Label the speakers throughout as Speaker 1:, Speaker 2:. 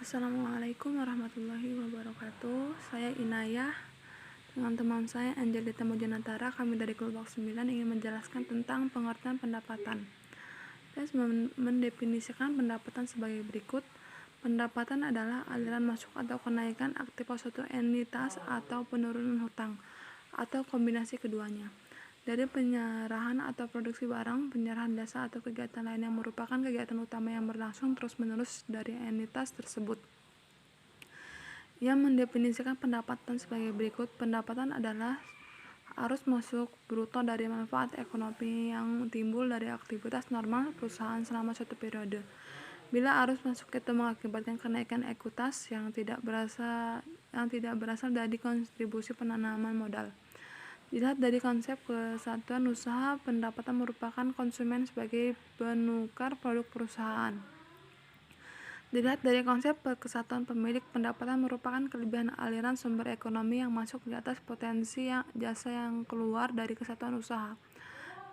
Speaker 1: Assalamualaikum warahmatullahi wabarakatuh. Saya Inayah dengan teman saya Angelita Mujanatara. Kami dari kelompok 9 ingin menjelaskan tentang pengertian pendapatan. Saya mendefinisikan pendapatan sebagai berikut. Pendapatan adalah aliran masuk atau kenaikan aktivitas suatu entitas atau penurunan hutang atau kombinasi keduanya dari penyerahan atau produksi barang, penyerahan jasa atau kegiatan lain yang merupakan kegiatan utama yang berlangsung terus-menerus dari entitas tersebut. Ia mendefinisikan pendapatan sebagai berikut. Pendapatan adalah arus masuk bruto dari manfaat ekonomi yang timbul dari aktivitas normal perusahaan selama suatu periode. Bila arus masuk itu mengakibatkan kenaikan ekuitas yang tidak berasal dari kontribusi penanaman modal. Dilihat dari konsep kesatuan usaha, pendapatan merupakan konsumen sebagai penukar produk perusahaan. Dilihat dari konsep kesatuan pemilik, pendapatan merupakan kelebihan aliran sumber ekonomi yang masuk di atas potensi jasa yang keluar dari kesatuan usaha.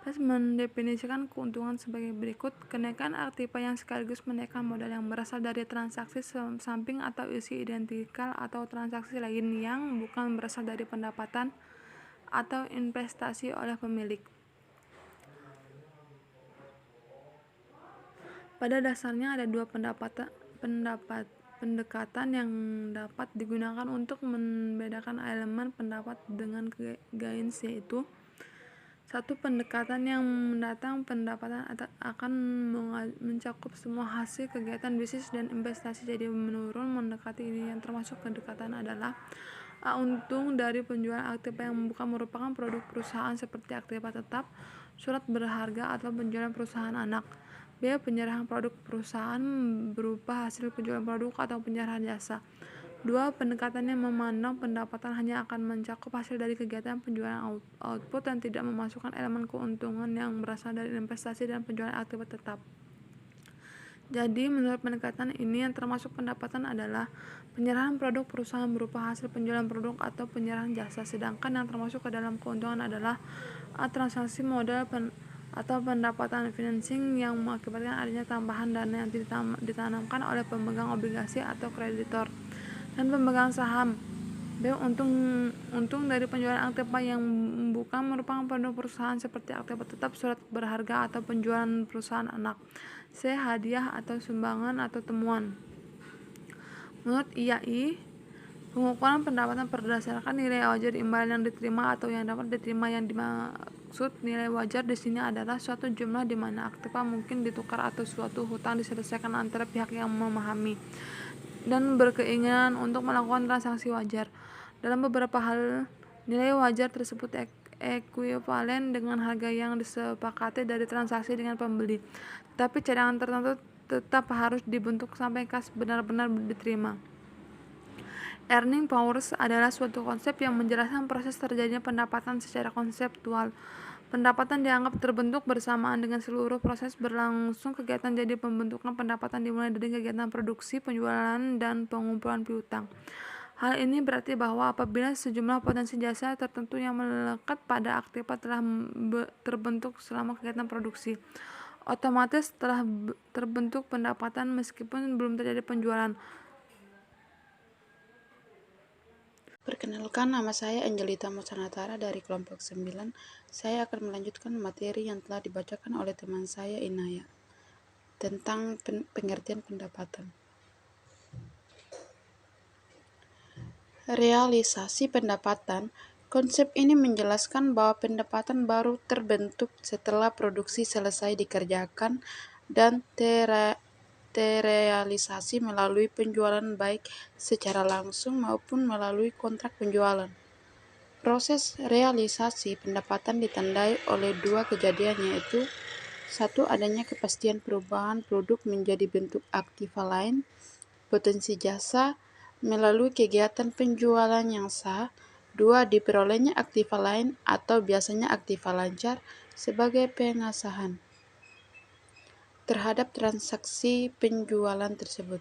Speaker 1: Plus mendefinisikan keuntungan sebagai berikut. Kenaikan aktiva yang sekaligus menaikkan modal yang berasal dari transaksi samping atau isi identikal atau transaksi lain yang bukan berasal dari pendapatan atau investasi oleh pemilik. Pada dasarnya ada dua pendekatan yang dapat digunakan untuk membedakan elemen pendapat dengan gains, yaitu satu, pendekatan yang mendatang. Pendapatan akan mencakup semua hasil kegiatan bisnis dan investasi jadi menurun. Mendekati ini yang termasuk pendekatan adalah A. Untung dari penjualan aktiva yang bukan merupakan produk perusahaan seperti aktiva tetap, surat berharga, atau penjualan perusahaan anak. B. Penyerahan produk perusahaan berupa hasil penjualan produk atau penyerahan jasa. 2. Pendekatannya memandang pendapatan hanya akan mencakup hasil dari kegiatan penjualan output dan tidak memasukkan elemen keuntungan yang berasal dari investasi dan penjualan aktiva tetap. Jadi, menurut pendekatan ini yang termasuk pendapatan adalah penyerahan produk perusahaan berupa hasil penjualan produk atau penyerahan jasa, sedangkan yang termasuk ke dalam keuntungan adalah transaksi modal atau pendapatan financing yang mengakibatkan adanya tambahan dana yang ditanamkan oleh pemegang obligasi atau kreditor dan pemegang saham. B. Untung dari penjualan aktiva yang bukan merupakan produk perusahaan seperti aktiva tetap, surat berharga, atau penjualan perusahaan anak. C. Hadiah atau sumbangan atau temuan. Menurut IAI, pengukuran pendapatan berdasarkan nilai wajar imbalan yang diterima atau yang dapat diterima. Yang dimaksud nilai wajar di sini adalah suatu jumlah di mana aktiva mungkin ditukar atau suatu hutang diselesaikan antara pihak yang memahami dan berkeinginan untuk melakukan transaksi wajar. Dalam beberapa hal, nilai wajar tersebut ekuivalen dengan harga yang disepakati dari transaksi dengan pembeli, tetapi cadangan tertentu tetap harus dibentuk sampai kas benar-benar diterima. Earning powers adalah suatu konsep yang menjelaskan proses terjadinya pendapatan secara konseptual. Pendapatan dianggap terbentuk bersamaan dengan seluruh proses berlangsung kegiatan, jadi pembentukan pendapatan dimulai dari kegiatan produksi, penjualan, dan pengumpulan piutang. Hal ini berarti bahwa apabila sejumlah potensi jasa tertentu yang melekat pada aktiva telah terbentuk selama kegiatan produksi, otomatis telah terbentuk pendapatan meskipun belum terjadi penjualan.
Speaker 2: Perkenalkan, nama saya Angelita Mujanatara dari kelompok 9. Saya akan melanjutkan materi yang telah dibacakan oleh teman saya Inaya tentang pengertian pendapatan. Realisasi pendapatan. Konsep ini menjelaskan bahwa pendapatan baru terbentuk setelah produksi selesai dikerjakan dan terrealisasi melalui penjualan baik secara langsung maupun melalui kontrak penjualan. Proses realisasi pendapatan ditandai oleh dua kejadian, yaitu 1. Adanya kepastian perubahan produk menjadi bentuk aktiva lain, potensi jasa, melalui kegiatan penjualan yang sah. 2. Diperolehnya aktiva lain atau biasanya aktiva lancar sebagai pengasahan terhadap transaksi penjualan tersebut.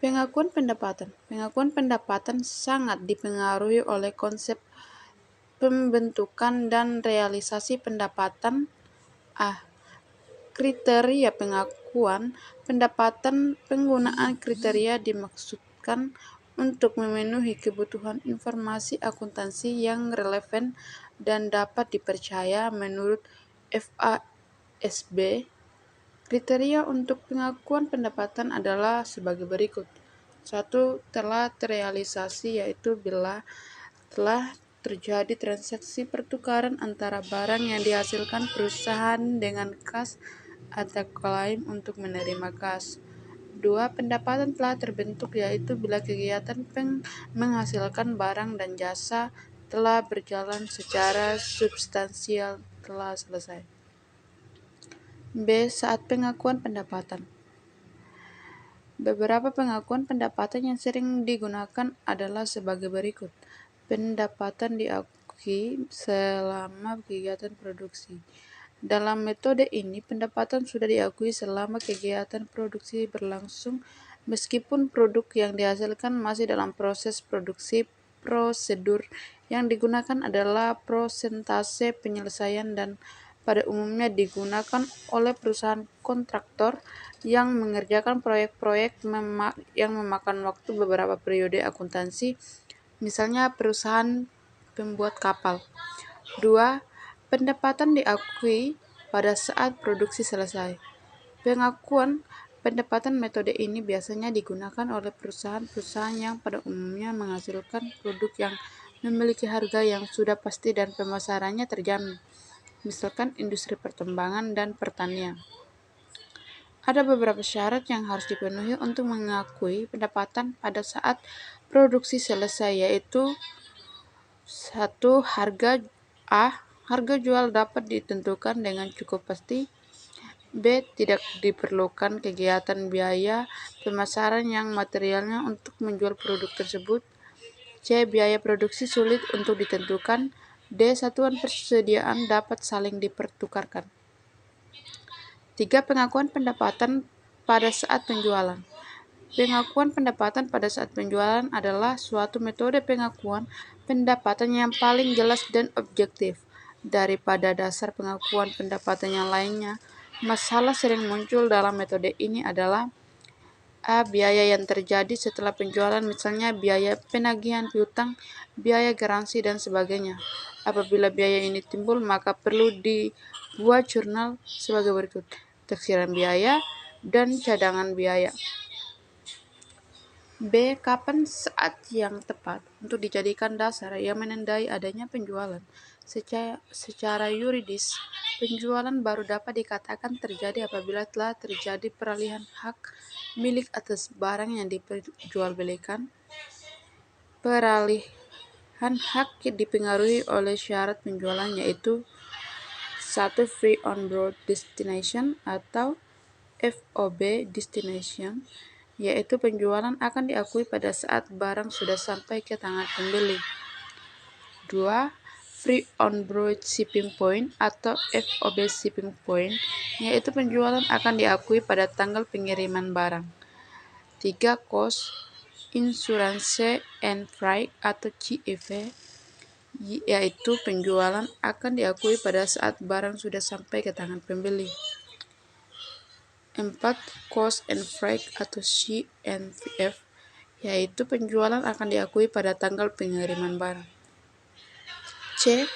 Speaker 2: Pengakuan pendapatan. Pengakuan pendapatan sangat dipengaruhi oleh konsep pembentukan dan realisasi pendapatan. A. Kriteria pengakuan pendapatan. Penggunaan kriteria dimaksudkan untuk memenuhi kebutuhan informasi akuntansi yang relevan dan dapat dipercaya menurut FASB. Kriteria untuk pengakuan pendapatan adalah sebagai berikut. 1. Telah terrealisasi, yaitu bila telah terjadi transaksi pertukaran antara barang yang dihasilkan perusahaan dengan kas atau klaim untuk menerima kas. 2. Pendapatan telah terbentuk, yaitu bila kegiatan menghasilkan barang dan jasa telah berjalan secara substansial telah selesai. B. Saat pengakuan pendapatan. Beberapa pengakuan pendapatan yang sering digunakan adalah sebagai berikut. Pendapatan diakui selama kegiatan produksi. Dalam metode ini, pendapatan sudah diakui selama kegiatan produksi berlangsung, meskipun produk yang dihasilkan masih dalam proses produksi. Prosedur yang digunakan adalah persentase penyelesaian dan pada umumnya digunakan oleh perusahaan kontraktor yang mengerjakan proyek-proyek yang memakan waktu beberapa periode akuntansi, misalnya perusahaan pembuat kapal. 2. Pendapatan diakui pada saat produksi selesai. Pengakuan pendapatan metode ini biasanya digunakan oleh perusahaan-perusahaan yang pada umumnya menghasilkan produk yang memiliki harga yang sudah pasti dan pemasarannya terjamin, misalkan industri pertambangan dan pertanian. Ada beberapa syarat yang harus dipenuhi untuk mengakui pendapatan pada saat produksi selesai, yaitu 1. Harga jual dapat ditentukan dengan cukup pasti. B. Tidak diperlukan kegiatan biaya pemasaran yang materialnya untuk menjual produk tersebut. C. Biaya produksi sulit untuk ditentukan. D. Satuan persediaan dapat saling dipertukarkan. 3. Pengakuan pendapatan pada saat penjualan. Pengakuan pendapatan pada saat penjualan adalah suatu metode pengakuan pendapatan yang paling jelas dan objektif daripada dasar pengakuan pendapatan yang lainnya. Masalah sering muncul dalam metode ini adalah: A. Biaya yang terjadi setelah penjualan, misalnya biaya penagihan piutang, biaya garansi, dan sebagainya. Apabila biaya ini timbul, maka perlu dibuat jurnal sebagai berikut: taksiran biaya dan cadangan biaya. B. Kapan saat yang tepat untuk dijadikan dasar yang menandai adanya penjualan? Secara yuridis, penjualan baru dapat dikatakan terjadi apabila telah terjadi peralihan hak milik atas barang yang diperjualbelikan. Peralihan hak dipengaruhi oleh syarat penjualan, yaitu 1. Free on board destination atau FOB destination, yaitu penjualan akan diakui pada saat barang sudah sampai ke tangan pembeli. 2. Free on board shipping point atau FOB shipping point, yaitu penjualan akan diakui pada tanggal pengiriman barang. 3. Cost, insurance and freight atau CIF, yaitu penjualan akan diakui pada saat barang sudah sampai ke tangan pembeli. 4. Cost and freight atau CNFF, yaitu penjualan akan diakui pada tanggal pengiriman barang. C.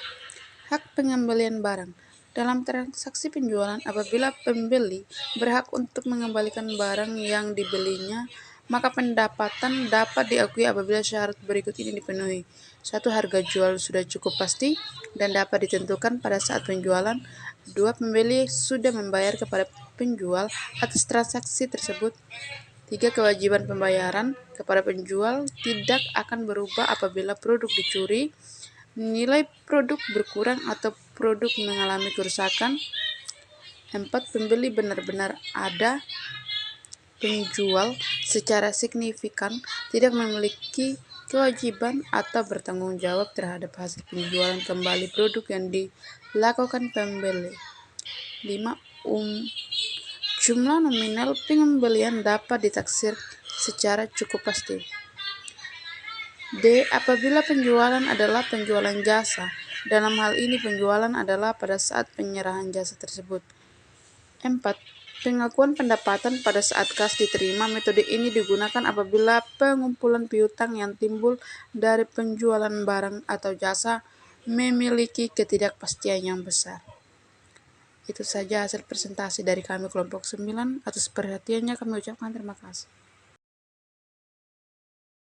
Speaker 2: Hak pengembalian barang. Dalam transaksi penjualan, apabila pembeli berhak untuk mengembalikan barang yang dibelinya, maka pendapatan dapat diakui apabila syarat berikut ini dipenuhi. 1. Harga jual sudah cukup pasti dan dapat ditentukan pada saat penjualan. 2. Pembeli sudah membayar kepada penjual atas transaksi tersebut. 3. Kewajiban pembayaran kepada penjual tidak akan berubah apabila produk dicuri, nilai produk berkurang atau produk mengalami kerusakan. 4. Pembeli benar-benar ada. Penjual secara signifikan tidak memiliki kewajiban atau bertanggung jawab terhadap hasil penjualan kembali produk yang dilakukan pembeli. 5. Jumlah nominal pengembalian dapat ditaksir secara cukup pasti. D. Apabila penjualan adalah penjualan jasa, dalam hal ini penjualan adalah pada saat penyerahan jasa tersebut. 4. Pengakuan pendapatan pada saat kas diterima. Metode ini digunakan apabila pengumpulan piutang yang timbul dari penjualan barang atau jasa memiliki ketidakpastian yang besar. Itu saja hasil presentasi dari kami kelompok 9. Atas perhatiannya kami ucapkan terima kasih.